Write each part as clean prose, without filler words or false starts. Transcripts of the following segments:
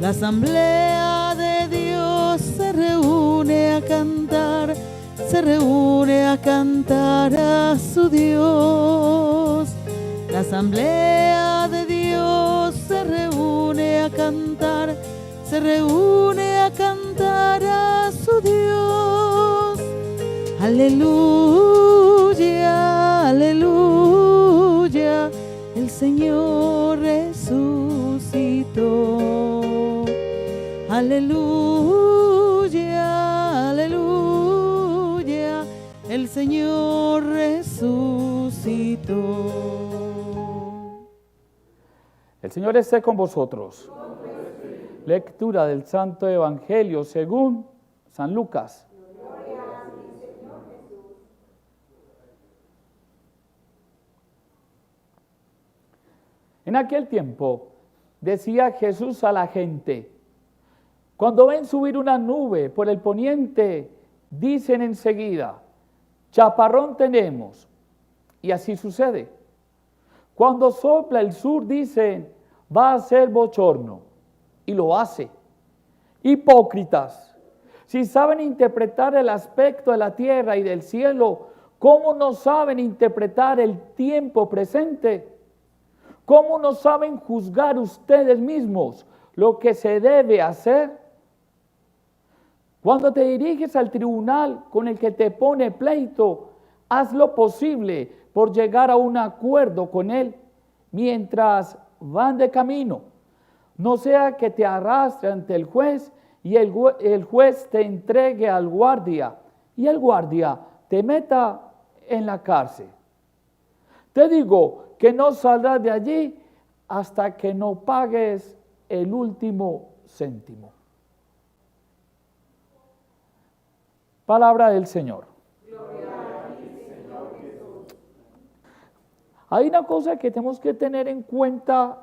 La asamblea de Dios se reúne a cantar a su Dios. La asamblea de Dios se reúne a cantar a su Dios. Aleluya, aleluya, el Señor resucitó. Aleluya, aleluya, el Señor resucitó. El Señor esté con vosotros. Lectura del Santo Evangelio según San Lucas. En aquel tiempo decía Jesús a la gente: cuando ven subir una nube por el poniente, dicen enseguida, chaparrón tenemos. Y así sucede. Cuando sopla el sur, dicen, va a ser bochorno. Y lo hace. Hipócritas, si saben interpretar el aspecto de la tierra y del cielo, ¿cómo no saben interpretar el tiempo presente? ¿Cómo no saben juzgar ustedes mismos lo que se debe hacer? Cuando te diriges al tribunal con el que te pone pleito, haz lo posible por llegar a un acuerdo con él mientras van de camino. No sea que te arrastre ante el juez y el juez te entregue al guardia y el guardia te meta en la cárcel. Te digo que no saldrás de allí hasta que no pagues el último céntimo. Palabra del Señor. Gloria a ti, Señor Jesús. Hay una cosa que tenemos que tener en cuenta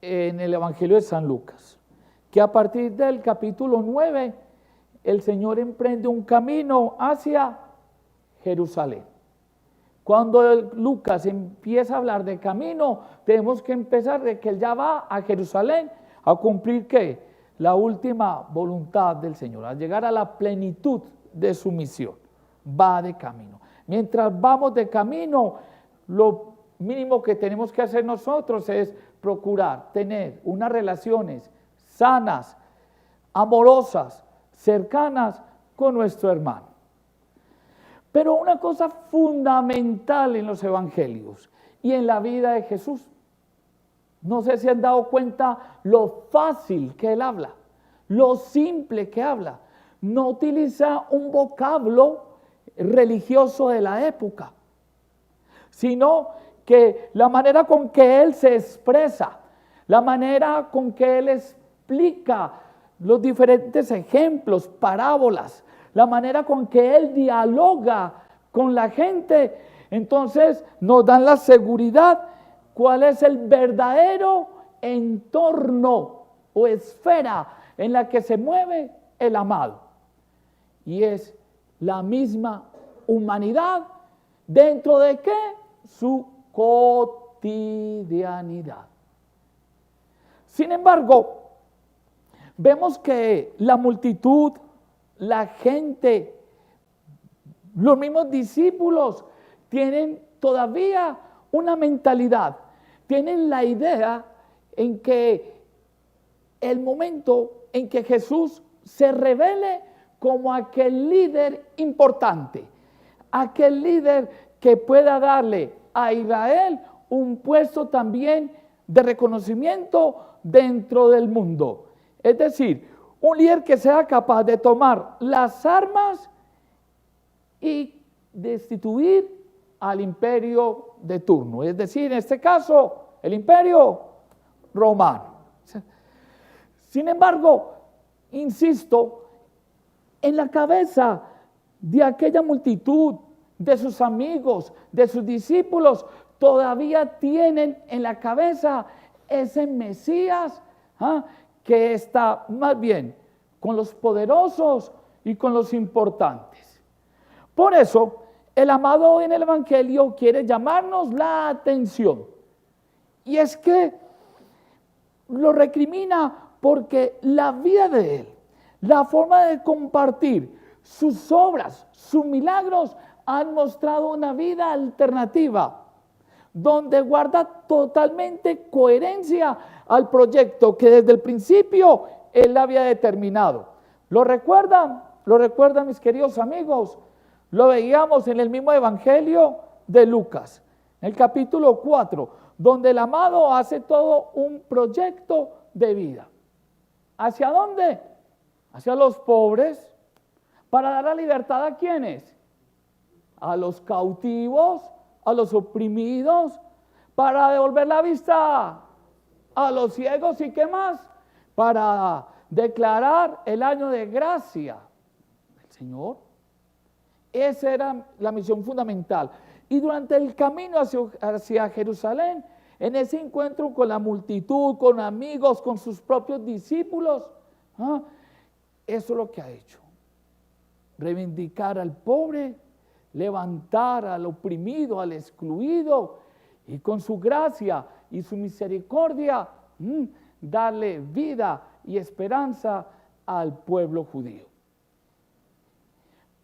en el Evangelio de San Lucas, que a partir del capítulo 9, el Señor emprende un camino hacia Jerusalén. Cuando Lucas empieza a hablar de camino, tenemos que empezar de que Él ya va a Jerusalén a cumplir ¿qué? La última voluntad del Señor, a llegar a la plenitud de su misión. Va de camino. Mientras vamos de camino, lo mínimo que tenemos que hacer nosotros es procurar tener unas relaciones sanas, amorosas, cercanas con nuestro hermano. Pero una cosa fundamental en los evangelios y en la vida de Jesús, no sé si han dado cuenta lo fácil que él habla, lo simple que habla. No utiliza un vocablo religioso de la época, sino que la manera con que él se expresa, la manera con que él explica los diferentes ejemplos, parábolas, la manera con que él dialoga con la gente, entonces nos dan la seguridad cuál es el verdadero entorno o esfera en la que se mueve el amado. Y es la misma humanidad, ¿dentro de qué? Su cotidianidad. Sin embargo, vemos que la multitud, la gente, los mismos discípulos tienen todavía una mentalidad, tienen la idea en que el momento en que Jesús se revele como aquel líder importante, aquel líder que pueda darle a Israel un puesto también de reconocimiento dentro del mundo. Es decir, un líder que sea capaz de tomar las armas y destituir al imperio de turno. Es decir, en este caso, el imperio romano. Sin embargo, insisto, en la cabeza de aquella multitud, de sus amigos, de sus discípulos, todavía tienen en la cabeza ese Mesías que está más bien con los poderosos y con los importantes. Por eso, el amado en el Evangelio quiere llamarnos la atención. Y es que lo recrimina porque la vida de Él, la forma de compartir sus obras, sus milagros, han mostrado una vida alternativa, donde guarda totalmente coherencia al proyecto que desde el principio Él había determinado. ¿Lo recuerdan? ¿Lo recuerdan, mis queridos amigos? Lo veíamos en el mismo Evangelio de Lucas, en el capítulo 4, donde el amado hace todo un proyecto de vida. ¿Hacia dónde? Hacia los pobres, para dar la libertad ¿a quiénes? A los cautivos, a los oprimidos, para devolver la vista a los ciegos y qué más, para declarar el año de gracia del Señor. Esa era la misión fundamental. Y durante el camino hacia Jerusalén, en ese encuentro con la multitud, con amigos, con sus propios discípulos, eso es lo que ha hecho. Reivindicar al pobre, levantar al oprimido, al excluido, y con su gracia y su misericordia, darle vida y esperanza al pueblo judío.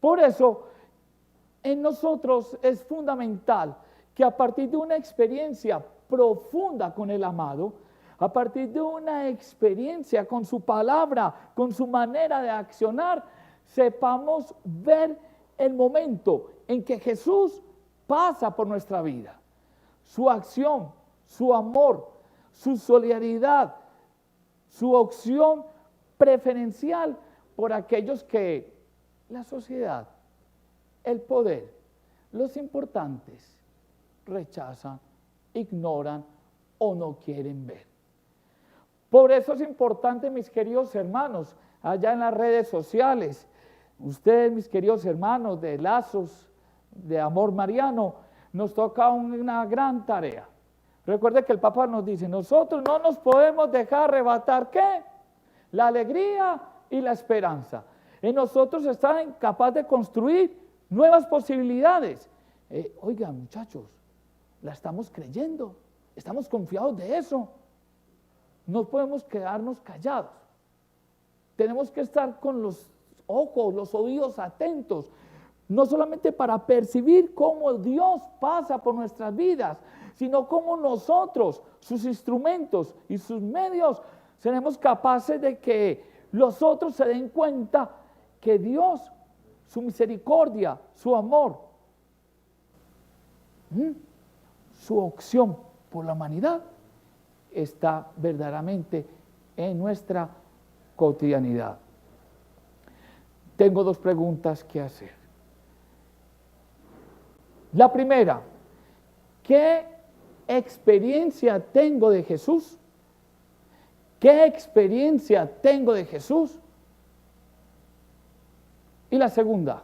Por eso, en nosotros es fundamental que a partir de una experiencia profunda con el amado, a partir de una experiencia con su palabra, con su manera de accionar, sepamos ver el momento en que Jesús pasa por nuestra vida. Su acción, su amor, su solidaridad, su opción preferencial por aquellos que la sociedad, el poder, los importantes rechazan, ignoran o no quieren ver. Por eso es importante, mis queridos hermanos, allá en las redes sociales, ustedes, mis queridos hermanos de Lazos de Amor Mariano, nos toca una gran tarea. Recuerde que el Papa nos dice, nosotros no nos podemos dejar arrebatar, ¿qué? La alegría y la esperanza. En nosotros está capaz de construir nuevas posibilidades. Oigan, muchachos, la estamos creyendo, estamos confiados de eso. No podemos quedarnos callados. Tenemos que estar con los ojos, los oídos atentos, no solamente para percibir cómo Dios pasa por nuestras vidas, sino cómo nosotros, sus instrumentos y sus medios, seremos capaces de que los otros se den cuenta que Dios, su misericordia, su amor, su opción por la humanidad está verdaderamente en nuestra cotidianidad. Tengo dos preguntas que hacer. La primera, ¿qué experiencia tengo de Jesús? ¿Qué experiencia tengo de Jesús? Y la segunda,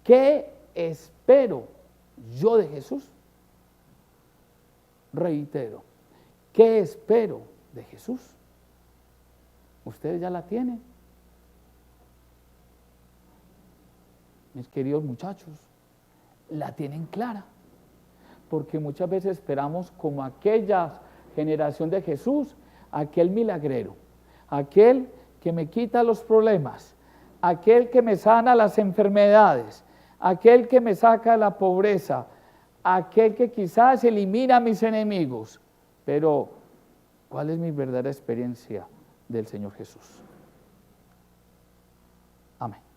¿qué espero yo de Jesús? Reitero, ¿qué espero de Jesús? ¿Ustedes ya la tienen? Mis queridos muchachos, la tienen clara, porque muchas veces esperamos como aquella generación de Jesús, aquel milagrero, aquel que me quita los problemas, aquel que me sana las enfermedades, aquel que me saca de la pobreza, aquel que quizás elimina a mis enemigos. Pero, ¿cuál es mi verdadera experiencia del Señor Jesús? Amén.